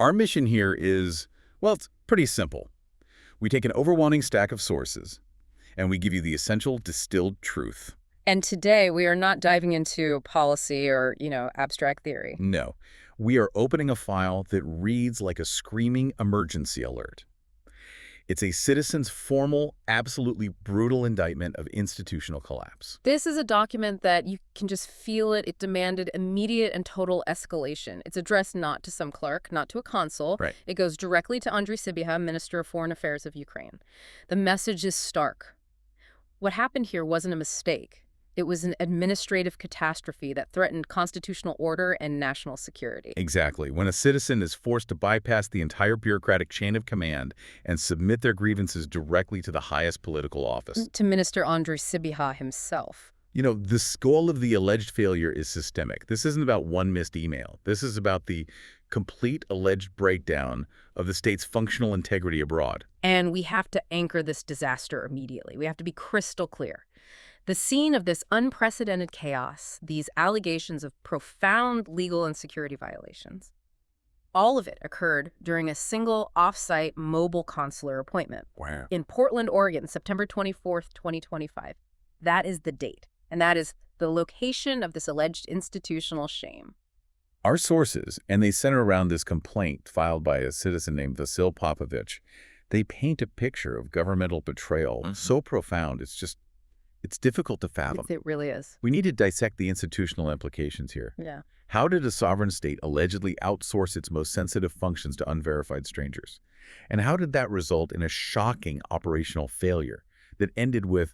Our mission here is, well, it's pretty simple. We take an overwhelming stack of sources, and we give you the essential distilled truth. And today we are not diving into policy or, abstract theory. No, we are opening a file that reads like a screaming emergency alert. It's a citizen's formal, absolutely brutal indictment of institutional collapse. This is a document that you can just feel it. It demanded immediate and total escalation. It's addressed not to some clerk, not to a consul. Right. It goes directly to Andriy Sybiha, Minister of Foreign Affairs of Ukraine. The message is stark. What happened here wasn't a mistake. It was an administrative catastrophe that threatened constitutional order and national security. Exactly. When a citizen is forced to bypass the entire bureaucratic chain of command and submit their grievances directly to the highest political office. To Minister Andriy Sybiha himself. The skull of the alleged failure is systemic. This isn't about one missed email. This is about the complete alleged breakdown of the state's functional integrity abroad. And we have to anchor this disaster immediately. We have to be crystal clear. The scene of this unprecedented chaos, these allegations of profound legal and security violations, all of it occurred during a single off-site mobile consular appointment. Wow. In Portland, Oregon, September 24th, 2025. That is the date, and that is the location of this alleged institutional shame. Our sources, and they center around this complaint filed by a citizen named Vasil Popovich, they paint a picture of governmental betrayal so profound it's difficult to fathom. It really is. We need to dissect the institutional implications here. Yeah. How did a sovereign state allegedly outsource its most sensitive functions to unverified strangers? And how did that result in a shocking operational failure that ended with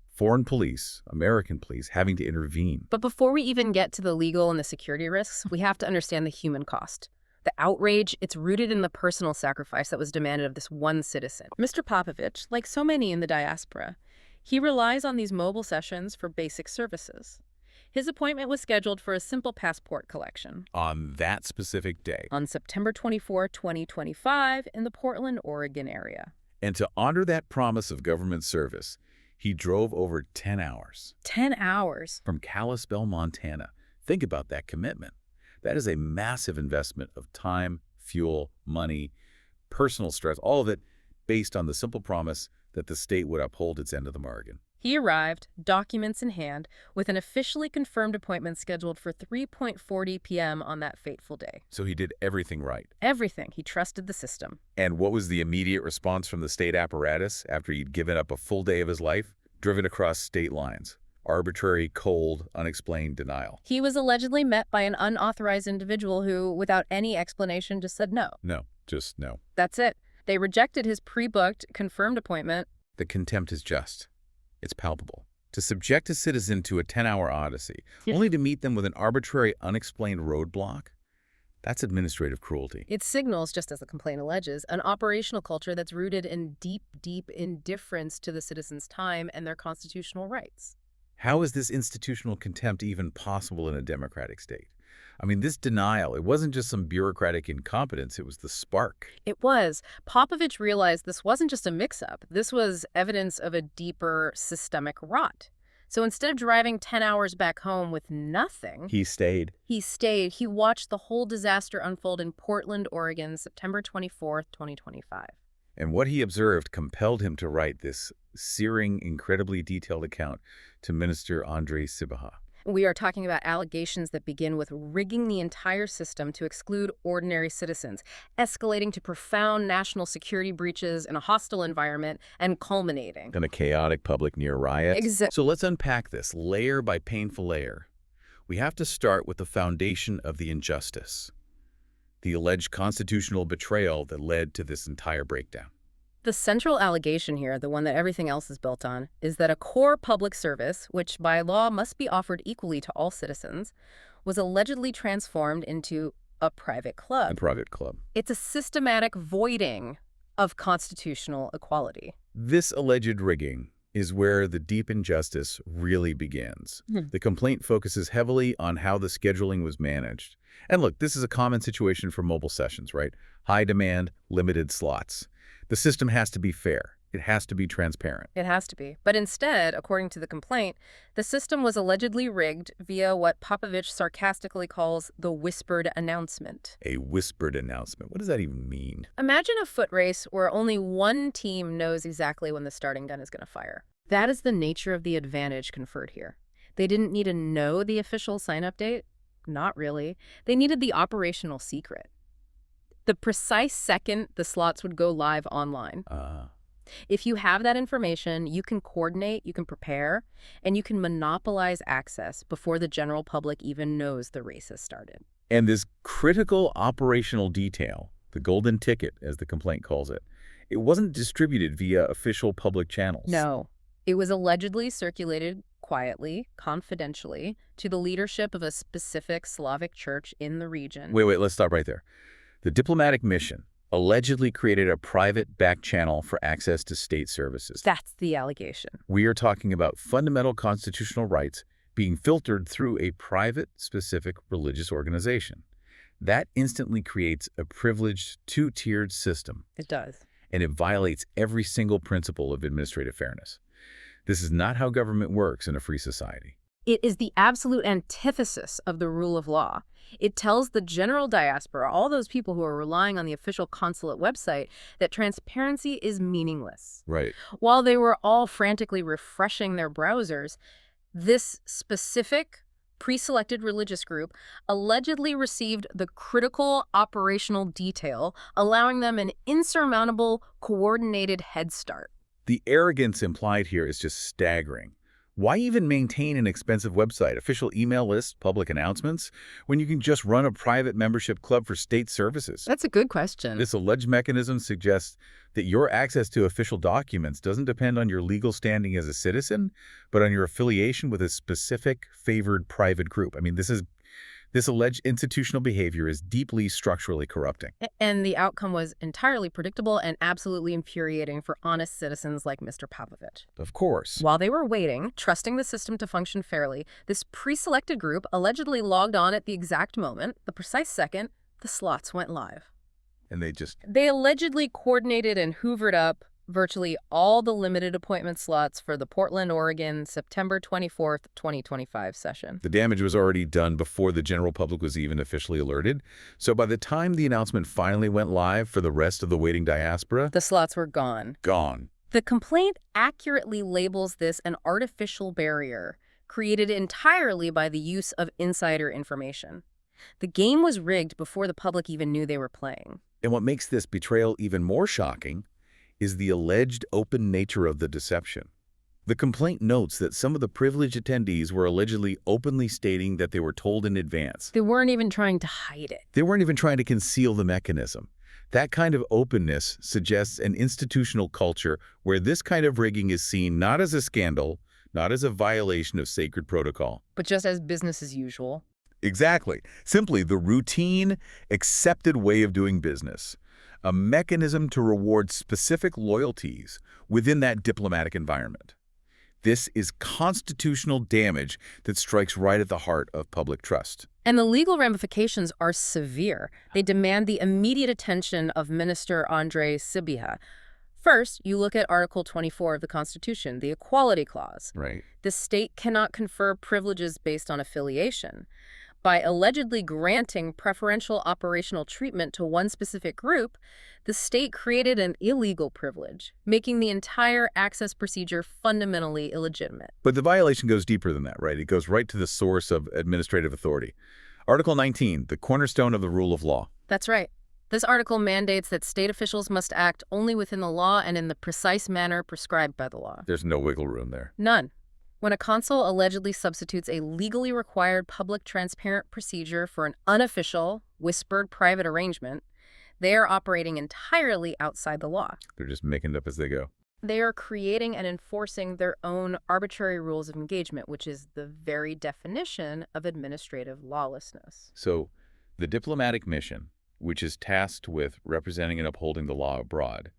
foreign police, American police, having to intervene? But before we even get to the legal and the security risks, we have to understand the human cost. The outrage, it's rooted in the personal sacrifice that was demanded of this one citizen. Mr. Popovich, like so many in the diaspora, he relies on these mobile sessions for basic services. His appointment was scheduled for a simple passport collection. On that specific day. On September 24, 2025, in the Portland, Oregon area. And to honor that promise of government service, he drove over 10 hours. 10 hours? From Kalispell, Montana. Think about that commitment. That is a massive investment of time, fuel, money, personal stress, all of it based on the simple promise that the state would uphold its end of the bargain. He arrived, documents in hand, with an officially confirmed appointment scheduled for 3:40 p.m. on that fateful day. So he did everything right. Everything. He trusted the system. And what was the immediate response from the state apparatus after he'd given up a full day of his life? Driven across state lines. Arbitrary, cold, unexplained denial. He was allegedly met by an unauthorized individual who, without any explanation, just said no. No, just no. That's it. They rejected his pre-booked, confirmed appointment. The contempt is just. It's palpable. To subject a citizen to a 10-hour odyssey, only to meet them with an arbitrary, unexplained roadblock, that's administrative cruelty. It signals, just as the complaint alleges, an operational culture that's rooted in deep, deep indifference to the citizens' time and their constitutional rights. How is this institutional contempt even possible in a democratic state? I mean, this denial, it wasn't just some bureaucratic incompetence, it was the spark. It was. Popovich realized this wasn't just a mix-up. This was evidence of a deeper systemic rot. So instead of driving 10 hours back home with nothing... He stayed. He watched the whole disaster unfold in Portland, Oregon, September 24th, 2025. And what he observed compelled him to write this searing, incredibly detailed account to Minister Andriy Sybiha. We are talking about allegations that begin with rigging the entire system to exclude ordinary citizens, escalating to profound national security breaches in a hostile environment, and culminating in a chaotic public near riot. So let's unpack this layer by painful layer. We have to start with the foundation of the injustice, the alleged constitutional betrayal that led to this entire breakdown. The central allegation here, the one that everything else is built on, is that a core public service, which by law must be offered equally to all citizens, was allegedly transformed into a private club. A private club. It's a systematic voiding of constitutional equality. This alleged rigging is where the deep injustice really begins. The complaint focuses heavily on how the scheduling was managed. And look, this is a common situation for mobile sessions, right? High demand, limited slots. The system has to be fair. It has to be transparent. It has to be. But instead, according to the complaint, the system was allegedly rigged via what Popovich sarcastically calls the whispered announcement. A whispered announcement. What does that even mean? Imagine a foot race where only one team knows exactly when the starting gun is going to fire. That is the nature of the advantage conferred here. They didn't need to know the official sign-up date. Not really. They needed the operational secret. The precise second the slots would go live online. If you have that information, you can coordinate, you can prepare, and you can monopolize access before the general public even knows the race has started. And this critical operational detail, the golden ticket, as the complaint calls it, it wasn't distributed via official public channels. No. It was allegedly circulated quietly, confidentially, to the leadership of a specific Slavic church in the region. Wait, let's stop right there. The diplomatic mission allegedly created a private back channel for access to state services. That's the allegation. We are talking about fundamental constitutional rights being filtered through a private, specific religious organization. That instantly creates a privileged, two-tiered system. It does. And it violates every single principle of administrative fairness. This is not how government works in a free society. It is the absolute antithesis of the rule of law. It tells the general diaspora, all those people who are relying on the official consulate website, that transparency is meaningless. Right. While they were all frantically refreshing their browsers, this specific pre-selected religious group allegedly received the critical operational detail, allowing them an insurmountable, coordinated head start. The arrogance implied here is just staggering. Why even maintain an expensive website, official email list, public announcements, when you can just run a private membership club for state services? That's a good question. This alleged mechanism suggests that your access to official documents doesn't depend on your legal standing as a citizen, but on your affiliation with a specific favored private group. I mean, this alleged institutional behavior is deeply structurally corrupting. And the outcome was entirely predictable and absolutely infuriating for honest citizens like Mr. Popovich. Of course. While they were waiting, trusting the system to function fairly, this pre-selected group allegedly logged on at the exact moment, the precise second, the slots went live. And They allegedly coordinated and hoovered up virtually all the limited appointment slots for the Portland, Oregon, September 24th, 2025 session. The damage was already done before the general public was even officially alerted. So by the time the announcement finally went live for the rest of the waiting diaspora, the slots were gone. Gone. The complaint accurately labels this an artificial barrier created entirely by the use of insider information. The game was rigged before the public even knew they were playing. And what makes this betrayal even more shocking is the alleged open nature of the deception. The complaint notes that some of the privileged attendees were allegedly openly stating that they were told in advance. They weren't even trying to hide it. They weren't even trying to conceal the mechanism. That kind of openness suggests an institutional culture where this kind of rigging is seen not as a scandal, not as a violation of sacred protocol, but just as business as usual. Exactly. Simply the routine, accepted way of doing business. A mechanism to reward specific loyalties within that diplomatic environment. This is constitutional damage that strikes right at the heart of public trust. And the legal ramifications are severe. They demand the immediate attention of Minister Andrei Sybiha. First, you look at Article 24 of the Constitution, the Equality Clause. Right. The state cannot confer privileges based on affiliation. By allegedly granting preferential operational treatment to one specific group, the state created an illegal privilege, making the entire access procedure fundamentally illegitimate. But the violation goes deeper than that, right? It goes right to the source of administrative authority. Article 19, the cornerstone of the rule of law. That's right. This article mandates that state officials must act only within the law and in the precise manner prescribed by the law. There's no wiggle room there. None. When a consul allegedly substitutes a legally required public transparent procedure for an unofficial, whispered private arrangement, they are operating entirely outside the law. They're just making it up as they go. They are creating and enforcing their own arbitrary rules of engagement, which is the very definition of administrative lawlessness. So the diplomatic mission, which is tasked with representing and upholding the law abroad,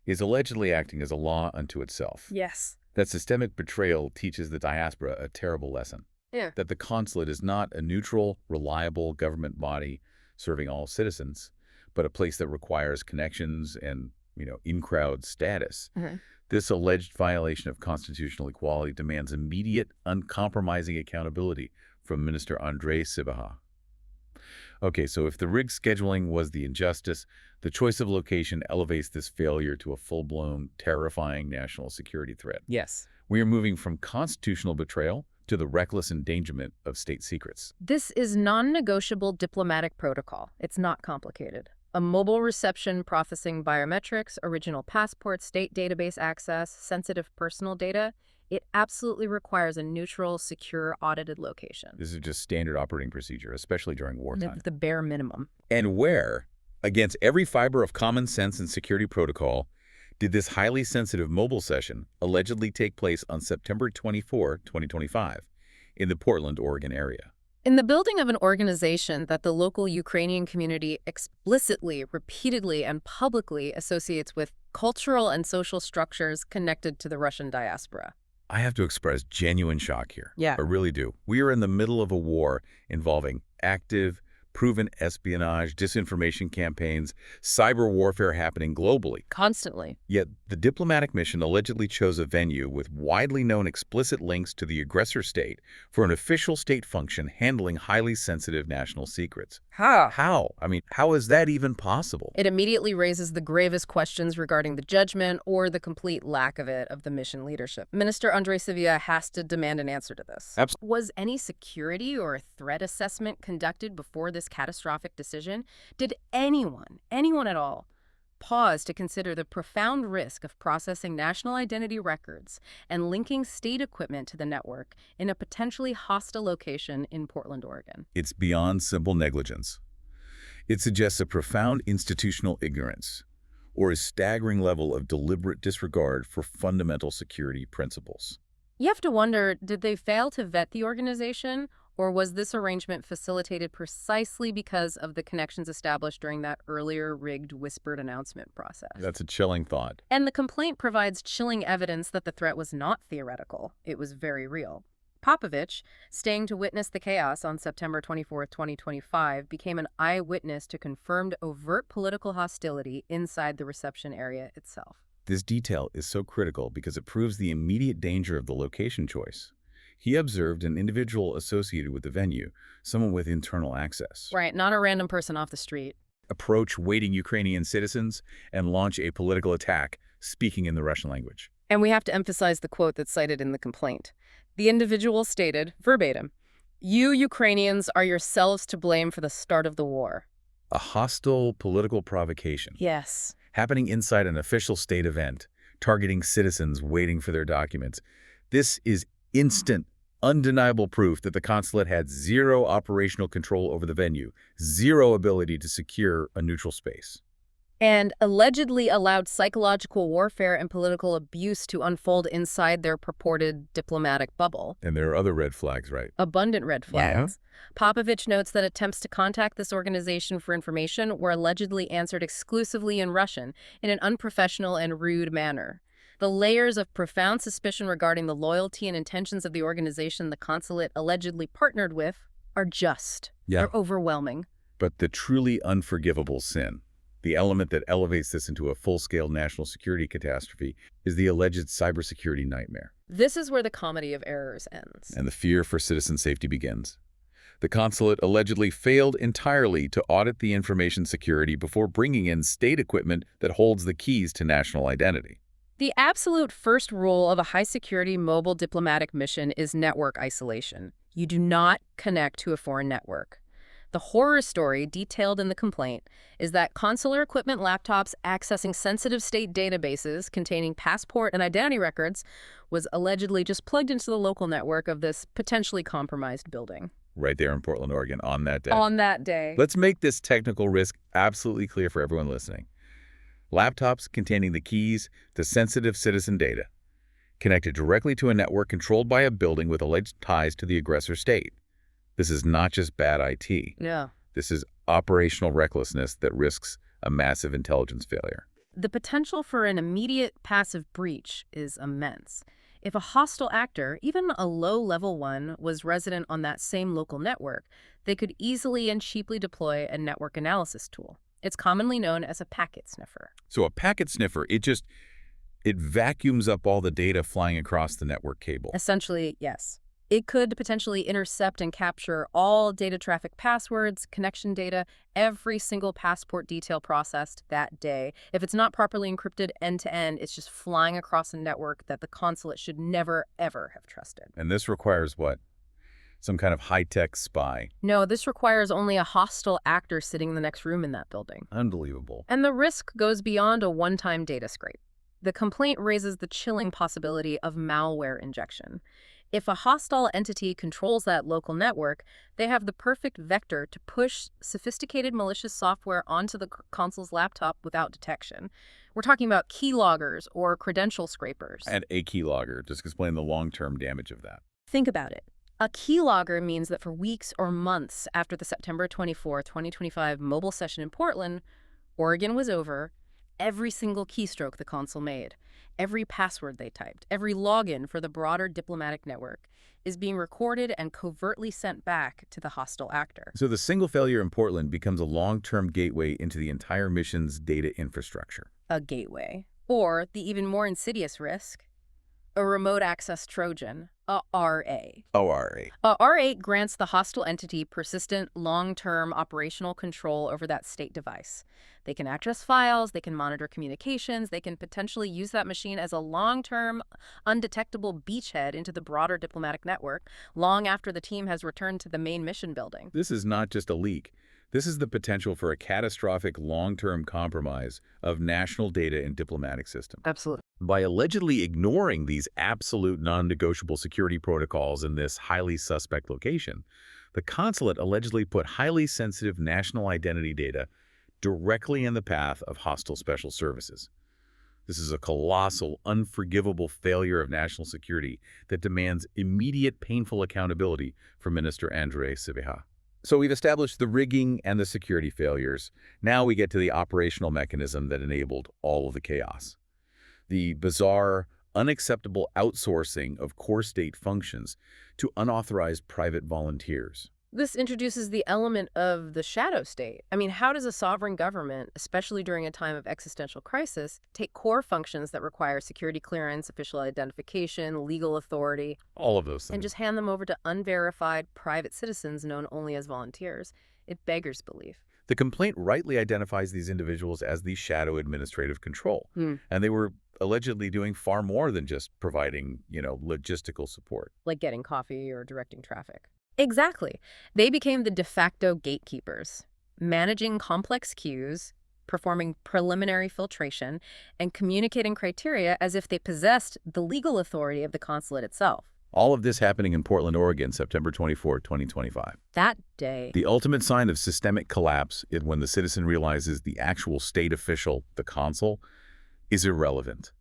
is allegedly acting as a law unto itself. Yes. That systemic betrayal teaches the diaspora a terrible lesson. Yeah. That the consulate is not a neutral, reliable government body serving all citizens, but a place that requires connections and in-crowd status. This alleged violation of constitutional equality demands immediate, uncompromising accountability from Minister Andrei Sibiha. Okay, so if the rigged scheduling was the injustice, the choice of location elevates this failure to a full-blown, terrifying national security threat. Yes. We are moving from constitutional betrayal to the reckless endangerment of state secrets. This is non-negotiable diplomatic protocol. It's not complicated. A mobile reception processing biometrics, original passport, state database access, sensitive personal data. It absolutely requires a neutral, secure, audited location. This is just standard operating procedure, especially during wartime. The bare minimum. And where, against every fiber of common sense and security protocol, did this highly sensitive mobile session allegedly take place on September 24, 2025, in the Portland, Oregon area? In the building of an organization that the local Ukrainian community explicitly, repeatedly, and publicly associates with cultural and social structures connected to the Russian diaspora. I have to express genuine shock here. Yeah. I really do. We are in the middle of a war involving active, proven espionage, disinformation campaigns, cyber warfare happening globally. Constantly. Yet the diplomatic mission allegedly chose a venue with widely known explicit links to the aggressor state for an official state function handling highly sensitive national secrets. How? I mean, how is that even possible? It immediately raises the gravest questions regarding the judgment or the complete lack of it of the mission leadership. Minister Andrei Sibiha has to demand an answer to this. Absolutely. Was any security or threat assessment conducted before this catastrophic decision? Did anyone at all, pause to consider the profound risk of processing national identity records and linking state equipment to the network in a potentially hostile location in Portland, Oregon? It's beyond simple negligence. It suggests a profound institutional ignorance or a staggering level of deliberate disregard for fundamental security principles. You have to wonder, did they fail to vet the organization? Or was this arrangement facilitated precisely because of the connections established during that earlier rigged whispered announcement process? That's a chilling thought. And the complaint provides chilling evidence that the threat was not theoretical. It was very real. Popovich, staying to witness the chaos on September 24, 2025, became an eyewitness to confirmed overt political hostility inside the reception area itself. This detail is so critical because it proves the immediate danger of the location choice. He observed an individual associated with the venue, someone with internal access. Right, not a random person off the street. Approach waiting Ukrainian citizens and launch a political attack, speaking in the Russian language. And we have to emphasize the quote that's cited in the complaint. The individual stated, verbatim, "You Ukrainians are yourselves to blame for the start of the war." A hostile political provocation. Yes. Happening inside an official state event, targeting citizens waiting for their documents. This is instant, undeniable proof that the consulate had zero operational control over the venue, zero ability to secure a neutral space. And allegedly allowed psychological warfare and political abuse to unfold inside their purported diplomatic bubble. And there are other red flags, right? Abundant red flags. Yeah. Popovich notes that attempts to contact this organization for information were allegedly answered exclusively in Russian in an unprofessional and rude manner. The layers of profound suspicion regarding the loyalty and intentions of the organization the consulate allegedly partnered with are just. They're overwhelming. But the truly unforgivable sin, the element that elevates this into a full-scale national security catastrophe, is the alleged cybersecurity nightmare. This is where the comedy of errors ends. And the fear for citizen safety begins. The consulate allegedly failed entirely to audit the information security before bringing in state equipment that holds the keys to national identity. The absolute first rule of a high-security mobile diplomatic mission is network isolation. You do not connect to a foreign network. The horror story detailed in the complaint is that consular equipment laptops accessing sensitive state databases containing passport and identity records was allegedly just plugged into the local network of this potentially compromised building. Right there in Portland, Oregon, on that day. On that day. Let's make this technical risk absolutely clear for everyone listening. Laptops containing the keys to sensitive citizen data, connected directly to a network controlled by a building with alleged ties to the aggressor state. This is not just bad IT. Yeah. This is operational recklessness that risks a massive intelligence failure. The potential for an immediate passive breach is immense. If a hostile actor, even a low-level one, was resident on that same local network, they could easily and cheaply deploy a network analysis tool. It's commonly known as a packet sniffer. So a packet sniffer, it vacuums up all the data flying across the network cable. Essentially, yes. It could potentially intercept and capture all data traffic passwords, connection data, every single passport detail processed that day. If it's not properly encrypted end-to-end, it's just flying across a network that the consulate should never, ever have trusted. And this requires what? Some kind of high-tech spy. No, this requires only a hostile actor sitting in the next room in that building. Unbelievable. And the risk goes beyond a one-time data scrape. The complaint raises the chilling possibility of malware injection. If a hostile entity controls that local network, they have the perfect vector to push sophisticated malicious software onto the consul's laptop without detection. We're talking about keyloggers or credential scrapers. And a keylogger, just explain the long-term damage of that. Think about it. A keylogger means that for weeks or months after the September 24, 2025 mobile session in Portland, Oregon was over, every single keystroke the consul made, every password they typed, every login for the broader diplomatic network is being recorded and covertly sent back to the hostile actor. So the single failure in Portland becomes a long-term gateway into the entire mission's data infrastructure. A gateway. Or the even more insidious risk, a remote access Trojan, a RA. ORA. A RA grants the hostile entity persistent, long-term operational control over that state device. They can access files, they can monitor communications, they can potentially use that machine as a long-term, undetectable beachhead into the broader diplomatic network, long after the team has returned to the main mission building. This is not just a leak. This is the potential for a catastrophic long-term compromise of national data and diplomatic systems. Absolutely. By allegedly ignoring these absolute non-negotiable security protocols in this highly suspect location, the consulate allegedly put highly sensitive national identity data directly in the path of hostile special services. This is a colossal, unforgivable failure of national security that demands immediate, painful accountability for Minister Andre Sibiha. So we've established the rigging and the security failures. Now we get to the operational mechanism that enabled all of the chaos. The bizarre, unacceptable outsourcing of core state functions to unauthorized private volunteers. This introduces the element of the shadow state. I mean, how does a sovereign government, especially during a time of existential crisis, take core functions that require security clearance, official identification, legal authority, All of those things. and just hand them over to unverified private citizens known only as volunteers? It beggars belief. The complaint rightly identifies these individuals as the shadow administrative control, and they were allegedly doing far more than just providing, logistical support. Like getting coffee or directing traffic. Exactly. They became the de facto gatekeepers, managing complex queues, performing preliminary filtration, and communicating criteria as if they possessed the legal authority of the consulate itself. All of this happening in Portland, Oregon, September 24, 2025. That day, The ultimate sign of systemic collapse is when the citizen realizes the actual state official, the consul, is irrelevant.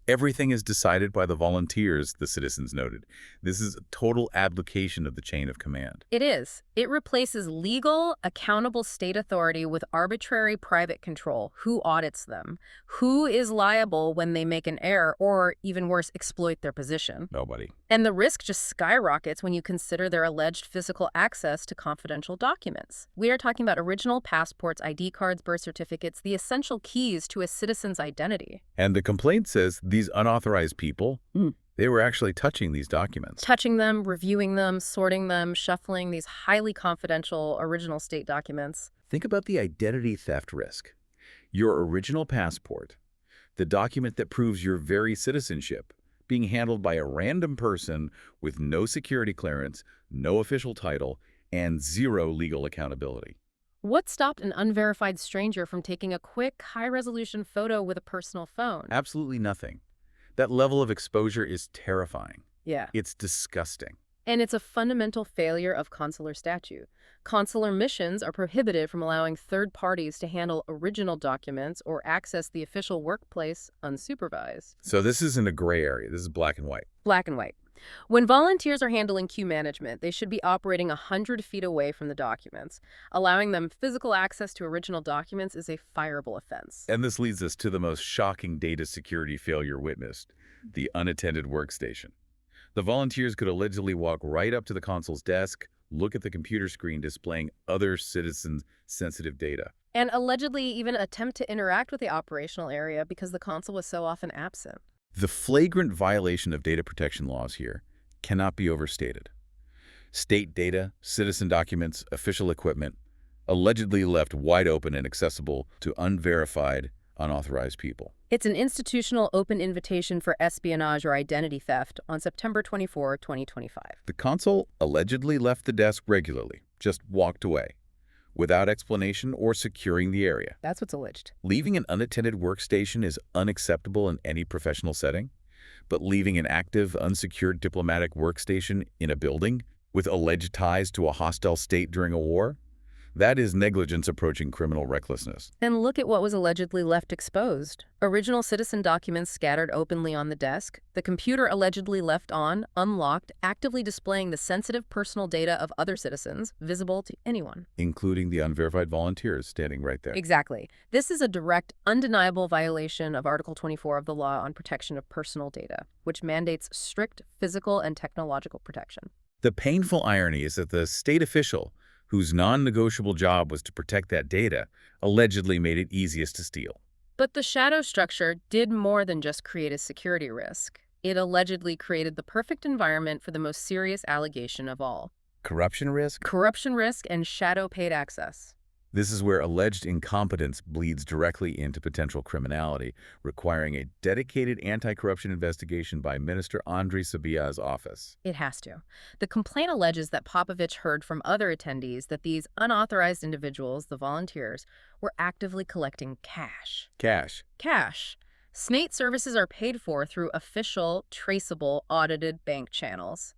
Everything is decided by the volunteers, the citizens noted. This is a total abdication of the chain of command. it is. It replaces legal, accountable state authority with arbitrary private control. Who audits them? Who is liable when they make an error or, even worse, exploit their position? Nobody. And the risk just skyrockets when you consider their alleged physical access to confidential documents. We are talking about original passports, ID cards, birth certificates, the essential keys to a citizen's identity. And the complaint says these unauthorized people, they were actually touching these documents. Touching them, reviewing them, sorting them, shuffling these highly confidential original state documents. Think about the identity theft risk. Your original passport, the document that proves your very citizenship, being handled by a random person with no security clearance, no official title, and zero legal accountability. What stopped an unverified stranger from taking a quick, high-resolution photo with a personal phone? Absolutely nothing. That level of exposure is terrifying. Yeah. It's disgusting. And it's a fundamental failure of consular statute. Consular missions are prohibited from allowing third parties to handle original documents or access the official workplace unsupervised. So this isn't a gray area. This is black and white. Black and white. When volunteers are handling queue management, they should be operating 100 feet away from the documents. Allowing them physical access to original documents is a fireable offense. And this leads us to the most shocking data security failure witnessed, the unattended workstation. The volunteers could allegedly walk right up to the consul's desk, look at the computer screen displaying other citizens' sensitive data. and allegedly even attempt to interact with the operational area because the consul was so often absent. The flagrant violation of data protection laws here cannot be overstated. State data, citizen documents, official equipment, allegedly left wide open and accessible to unverified, unauthorized people. It's an institutional open invitation for espionage or identity theft on September 24, 2025. The consul allegedly left the desk regularly, just walked away, without explanation or securing the area. That's what's alleged. Leaving an unattended workstation is unacceptable in any professional setting, but leaving an active, unsecured diplomatic workstation in a building with alleged ties to a hostile state during a war? That is negligence approaching criminal recklessness. And look at what was allegedly left exposed. Original citizen documents scattered openly on the desk, the computer allegedly left on, unlocked, actively displaying the sensitive personal data of other citizens, visible to anyone. Including the unverified volunteers standing right there. Exactly. This is a direct, undeniable violation of Article 24 of the Law on Protection of Personal Data, which mandates strict physical and technological protection. The painful irony is that the state official, whose non-negotiable job was to protect that data, allegedly made it easiest to steal. But the shadow structure did more than just create a security risk. It allegedly created the perfect environment for the most serious allegation of all. Corruption risk? Corruption risk and shadow paid access. This is where alleged incompetence bleeds directly into potential criminality, requiring a dedicated anti-corruption investigation by Minister Andrei Sabia's office. It has to. The complaint alleges that Popovich heard from other attendees that these unauthorized individuals, the volunteers, were actively collecting cash. Cash. Cash. SNATE services are paid for through official, traceable, audited bank channels.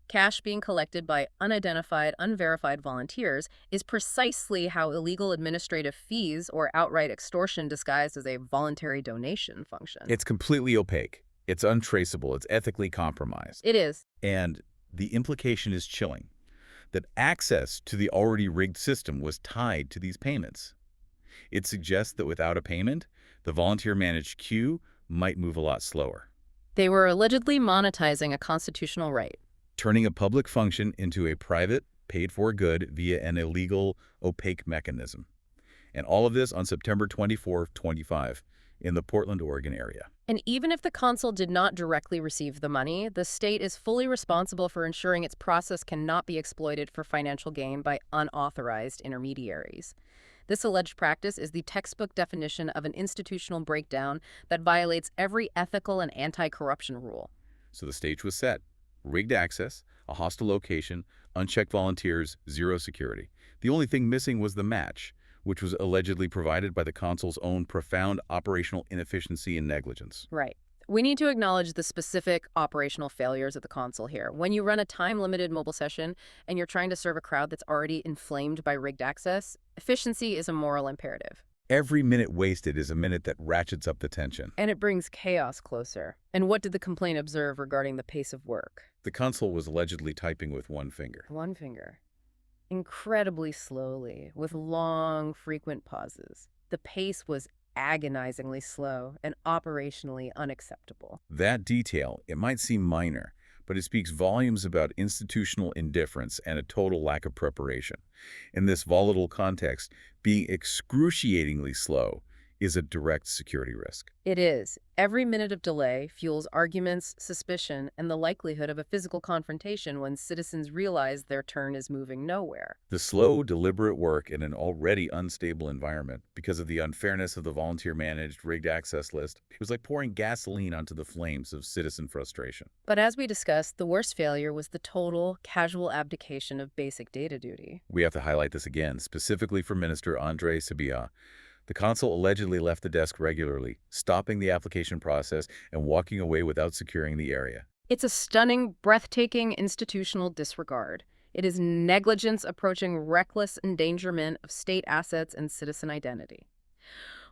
Cash being collected by unidentified, unverified volunteers is precisely how illegal administrative fees or outright extortion disguised as a voluntary donation function. It's completely opaque. It's untraceable. It's ethically compromised. It is. And the implication is chilling, that access to the already rigged system was tied to these payments. It suggests that without a payment, the volunteer-managed queue might move a lot slower. They were allegedly monetizing a constitutional right, turning a public function into a private, paid-for good via an illegal, opaque mechanism. And all of this on September 24, 25, in the Portland, Oregon area. And even if the consul did not directly receive the money, the state is fully responsible for ensuring its process cannot be exploited for financial gain by unauthorized intermediaries. This alleged practice is the textbook definition of an institutional breakdown that violates every ethical and anti-corruption rule. So the stage was set. Rigged access, a hostile location, unchecked volunteers, zero security. The only thing missing was the match, which was allegedly provided by the consul's own profound operational inefficiency and negligence. Right. We need to acknowledge the specific operational failures of the consul here. When you run a time-limited mobile session and you're trying to serve a crowd that's already inflamed by rigged access, efficiency is a moral imperative. Every minute wasted is a minute that ratchets up the tension. And it brings chaos closer. And what did the complaint observe regarding the pace of work? The consul was allegedly typing with one finger. One finger. Incredibly slowly, with long, frequent pauses. The pace was agonizingly slow and operationally unacceptable. That detail, it might seem minor, but it speaks volumes about institutional indifference and a total lack of preparation. In this volatile context, being excruciatingly slow is a direct security risk. It is. Every minute of delay fuels arguments, suspicion, and the likelihood of a physical confrontation when citizens realize their turn is moving nowhere. The slow, deliberate work in an already unstable environment, because of the unfairness of the volunteer-managed rigged access list, it was like pouring gasoline onto the flames of citizen frustration. But as we discussed, the worst failure was the total, casual abdication of basic data duty. We have to highlight this again, specifically for Minister Andrei Sabia. The consul allegedly left the desk regularly, stopping the application process and walking away without securing the area. It's a stunning, breathtaking institutional disregard. It is negligence approaching reckless endangerment of state assets and citizen identity.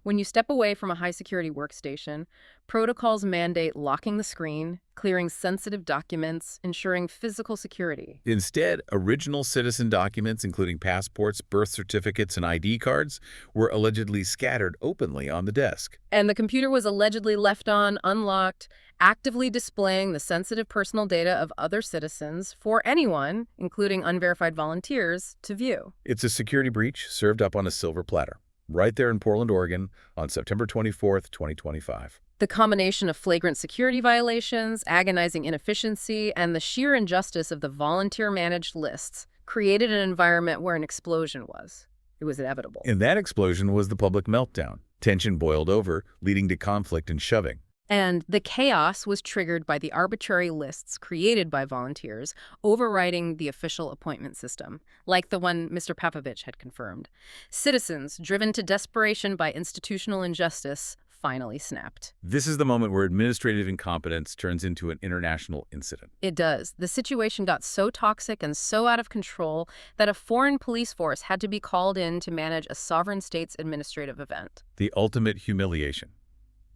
When you step away from a high-security workstation, protocols mandate locking the screen, clearing sensitive documents, ensuring physical security. Instead, original citizen documents, including passports, birth certificates, and ID cards, were allegedly scattered openly on the desk. And the computer was allegedly left on, unlocked, actively displaying the sensitive personal data of other citizens for anyone, including unverified volunteers, to view. It's a security breach served up on a silver platter. right there in Portland, Oregon, on September 24th, 2025. The combination of flagrant security violations, agonizing inefficiency, and the sheer injustice of the volunteer-managed lists created an environment where an explosion was. It was inevitable. And that explosion was the public meltdown. Tension boiled over, leading to conflict and shoving. And the chaos was triggered by the arbitrary lists created by volunteers, overriding the official appointment system, like the one Mr. Popovich had confirmed. Citizens, driven to desperation by institutional injustice, finally snapped. This is the moment where administrative incompetence turns into an international incident. It does. The situation got so toxic and so out of control that a foreign police force had to be called in to manage a sovereign state's administrative event. The ultimate humiliation.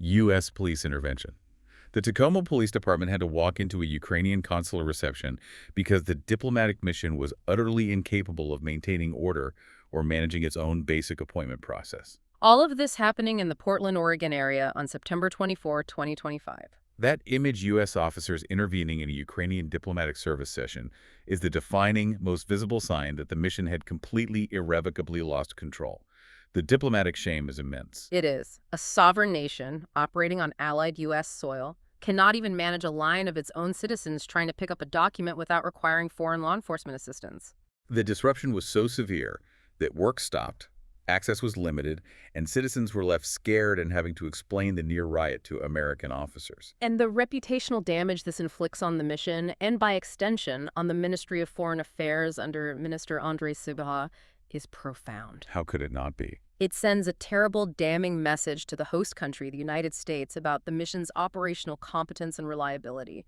U.S. police intervention. The Tacoma Police Department had to walk into a Ukrainian consular reception because the diplomatic mission was utterly incapable of maintaining order or managing its own basic appointment process. All of this happening in the Portland, Oregon area on September 24, 2025. That image U.S. officers intervening in a Ukrainian diplomatic service session is the defining, most visible sign that the mission had completely, irrevocably lost control. The diplomatic shame is immense. It is. A sovereign nation operating on allied U.S. soil cannot even manage a line of its own citizens trying to pick up a document without requiring foreign law enforcement assistance. The disruption was so severe that work stopped, access was limited, and citizens were left scared and having to explain the near riot to American officers. And the reputational damage this inflicts on the mission, and by extension on the Ministry of Foreign Affairs under Minister Andrei Sybiha, is profound. How could it not be? It sends a terrible, damning message to the host country, the United States, about the mission's operational competence and reliability.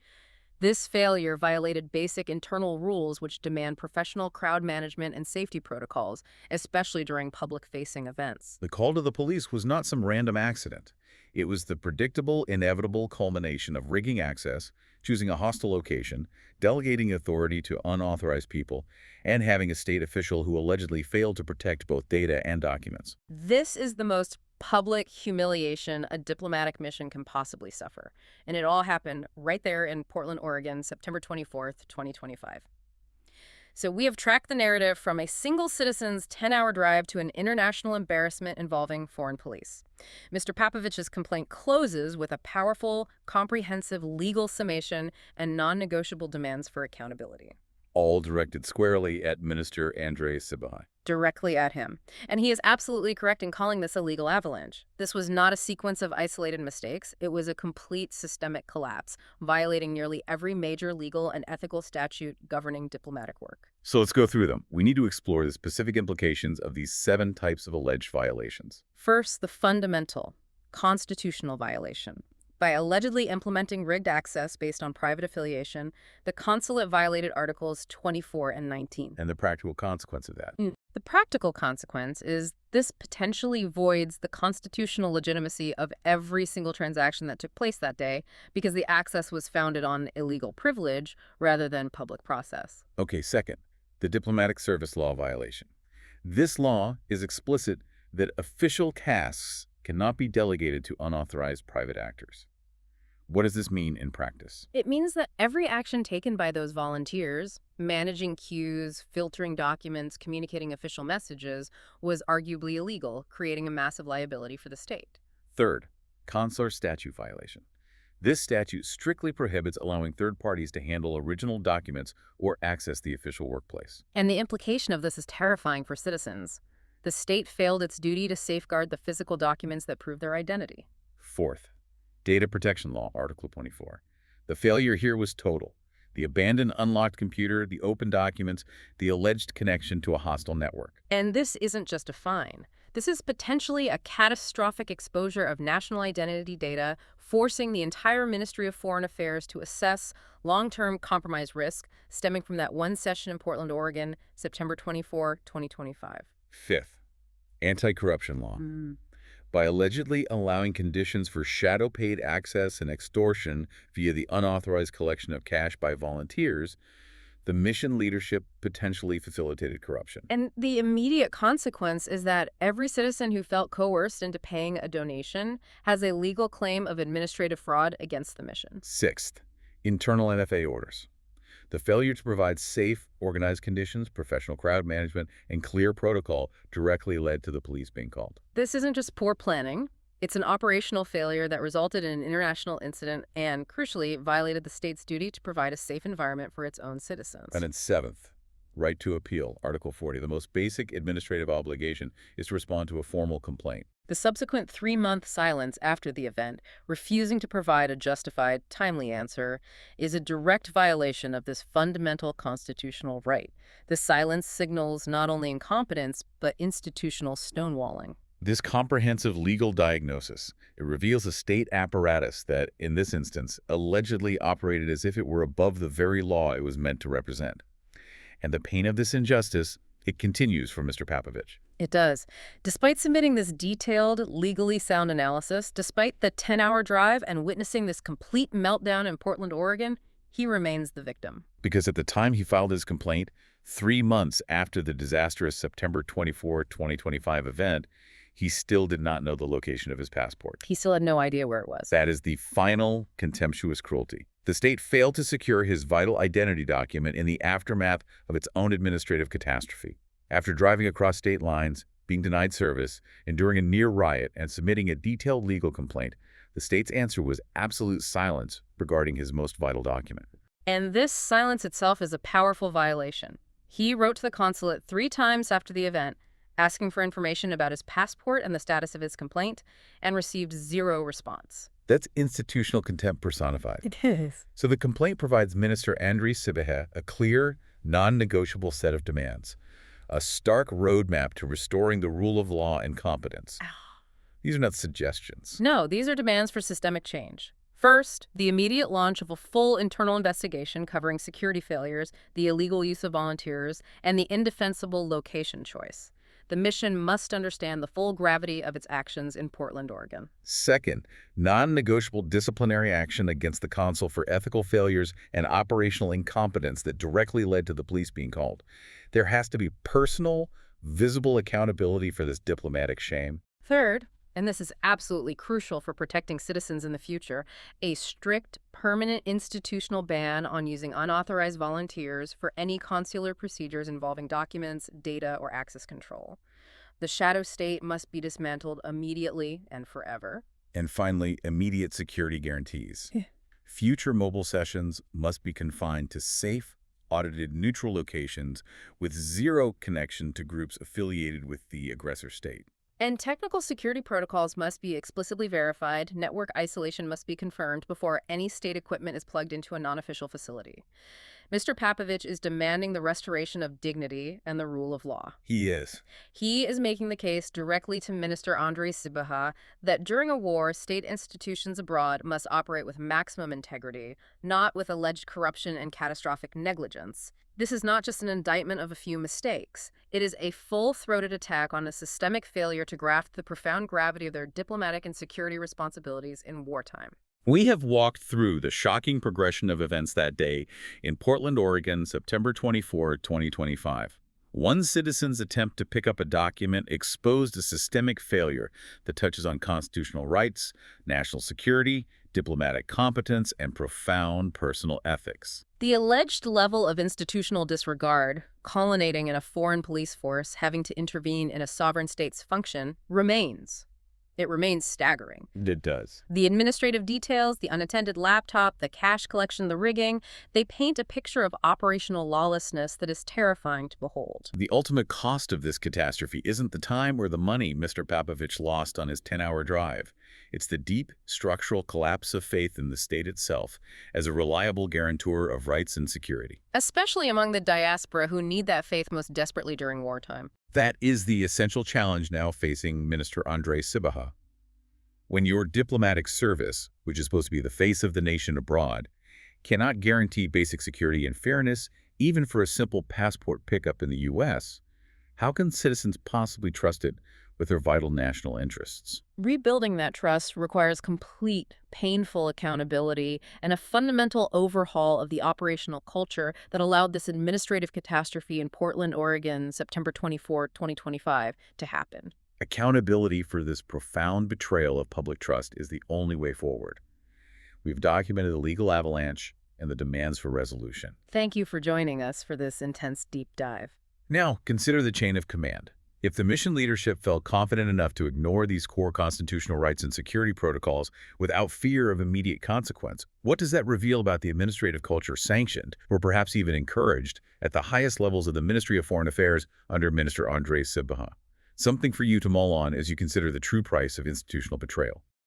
This failure violated basic internal rules which demand professional crowd management and safety protocols, especially during public-facing events. The call to the police was not some random accident. It was the predictable, inevitable culmination of rigging access, choosing a hostile location, delegating authority to unauthorized people, and having a state official who allegedly failed to protect both data and documents. This is the most public humiliation a diplomatic mission can possibly suffer. And it all happened right there in Portland, Oregon, September 24th, 2025. So we have tracked the narrative from a single citizen's 10-hour drive to an international embarrassment involving foreign police. Mr. Popovich's complaint closes with a powerful, comprehensive legal summation and non-negotiable demands for accountability. All directed squarely at Minister Andrei Sybiha. Directly at him. And he is absolutely correct in calling this a legal avalanche. This was not a sequence of isolated mistakes. It was a complete systemic collapse, violating nearly every major legal and ethical statute governing diplomatic work. So let's go through them. We need to explore the specific implications of these 7 types of alleged violations. First, the fundamental, constitutional violation. By allegedly implementing rigged access based on private affiliation, the consulate violated Articles 24 and 19. And the practical consequence of that. The practical consequence is this potentially voids the constitutional legitimacy of every single transaction that took place that day because the access was founded on illegal privilege rather than public process. Okay, second, the diplomatic service law violation. This law is explicit that official tasks cannot be delegated to unauthorized private actors. What does this mean in practice? It means that every action taken by those volunteers, managing queues, filtering documents, communicating official messages, was arguably illegal, creating a massive liability for the state. Third, consular statute violation. This statute strictly prohibits allowing third parties to handle original documents or access the official workplace. And the implication of this is terrifying for citizens. The state failed its duty to safeguard the physical documents that prove their identity. Fourth, Data Protection Law, Article 24. The failure here was total. The abandoned unlocked computer, the open documents, the alleged connection to a hostile network. And this isn't just a fine. This is potentially a catastrophic exposure of national identity data, forcing the entire Ministry of Foreign Affairs to assess long-term compromise risk stemming from that one session in Portland, Oregon, September 24, 2025. Fifth, Anti-Corruption Law. By allegedly allowing conditions for shadow-paid access and extortion via the unauthorized collection of cash by volunteers, the mission leadership potentially facilitated corruption. And the immediate consequence is that every citizen who felt coerced into paying a donation has a legal claim of administrative fraud against the mission. Sixth, internal NFA orders. The failure to provide safe, organized conditions, professional crowd management, and clear protocol directly led to the police being called. This isn't just poor planning. It's an operational failure that resulted in an international incident and, crucially, violated the state's duty to provide a safe environment for its own citizens. And then seventh, right to appeal, Article 40. The most basic administrative obligation is to respond to a formal complaint. The subsequent 3-month silence after the event, refusing to provide a justified, timely answer, is a direct violation of this fundamental constitutional right. This silence signals not only incompetence, but institutional stonewalling. This comprehensive legal diagnosis, it reveals a state apparatus that, in this instance, allegedly operated as if it were above the very law it was meant to represent. And the pain of this injustice, it continues for Mr. Popovich. It does. Despite submitting this detailed, legally sound analysis, despite the 10-hour drive and witnessing this complete meltdown in Portland, Oregon, he remains the victim. Because at the time he filed his complaint, 3 months after the disastrous September 24, 2025 event, he still did not know the location of his passport. He still had no idea where it was. That is the final contemptuous cruelty. The state failed to secure his vital identity document in the aftermath of its own administrative catastrophe. After driving across state lines, being denied service, enduring a near riot, and submitting a detailed legal complaint, the state's answer was absolute silence regarding his most vital document. And this silence itself is a powerful violation. He wrote to the consulate 3 times after the event, asking for information about his passport and the status of his complaint, and received 0 response. That's institutional contempt personified. It is. So the complaint provides Minister Andriy Sybiha a clear, non-negotiable set of demands, a stark roadmap to restoring the rule of law and competence. These are not suggestions. No, these are demands for systemic change. First, the immediate launch of a full internal investigation covering security failures, the illegal use of volunteers, and the indefensible location choice. The mission must understand the full gravity of its actions in Portland, Oregon. Second, non-negotiable disciplinary action against the consul for ethical failures and operational incompetence that directly led to the police being called. There has to be personal, visible accountability for this diplomatic shame. Third, and this is absolutely crucial for protecting citizens in the future, a strict, permanent institutional ban on using unauthorized volunteers for any consular procedures involving documents, data, or access control. The shadow state must be dismantled immediately and forever. And finally, immediate security guarantees. Future mobile sessions must be confined to safe, audited, neutral locations with 0 connection to groups affiliated with the aggressor state. And technical security protocols must be explicitly verified, network isolation must be confirmed before any state equipment is plugged into a non-official facility. Mr. Popovich is demanding the restoration of dignity and the rule of law. He is. He is making the case directly to Minister Andriy Sybiha that during a war, state institutions abroad must operate with maximum integrity, not with alleged corruption and catastrophic negligence. This is not just an indictment of a few mistakes. It is a full-throated attack on a systemic failure to grasp the profound gravity of their diplomatic and security responsibilities in wartime. We have walked through the shocking progression of events that day in Portland, Oregon, September 24, 2025. One citizen's attempt to pick up a document exposed a systemic failure that touches on constitutional rights, national security, diplomatic competence, and profound personal ethics. The alleged level of institutional disregard, culminating in a foreign police force having to intervene in a sovereign state's function, remains. It remains staggering. It does. The administrative details, the unattended laptop, the cash collection, the rigging, they paint a picture of operational lawlessness that is terrifying to behold. The ultimate cost of this catastrophe isn't the time or the money Mr. Popovich lost on his 10-hour drive. It's the deep structural collapse of faith in the state itself as a reliable guarantor of rights and security. Especially among the diaspora who need that faith most desperately during wartime. That is the essential challenge now facing Minister Andriy Sybiha. When your diplomatic service, which is supposed to be the face of the nation abroad, cannot guarantee basic security and fairness, even for a simple passport pickup in the U.S., how can citizens possibly trust it with their vital national interests? Rebuilding that trust requires complete, painful accountability and a fundamental overhaul of the operational culture that allowed this administrative catastrophe in Portland, Oregon, September 24, 2025, to happen. Accountability for this profound betrayal of public trust is the only way forward. We've documented the legal avalanche and the demands for resolution. Thank you for joining us for this intense deep dive. Now, consider the chain of command. If the mission leadership felt confident enough to ignore these core constitutional rights and security protocols without fear of immediate consequence, what does that reveal about the administrative culture sanctioned, or perhaps even encouraged, at the highest levels of the Ministry of Foreign Affairs under Minister Andres Sept? Something for you to mull on as you consider the true price of institutional betrayal.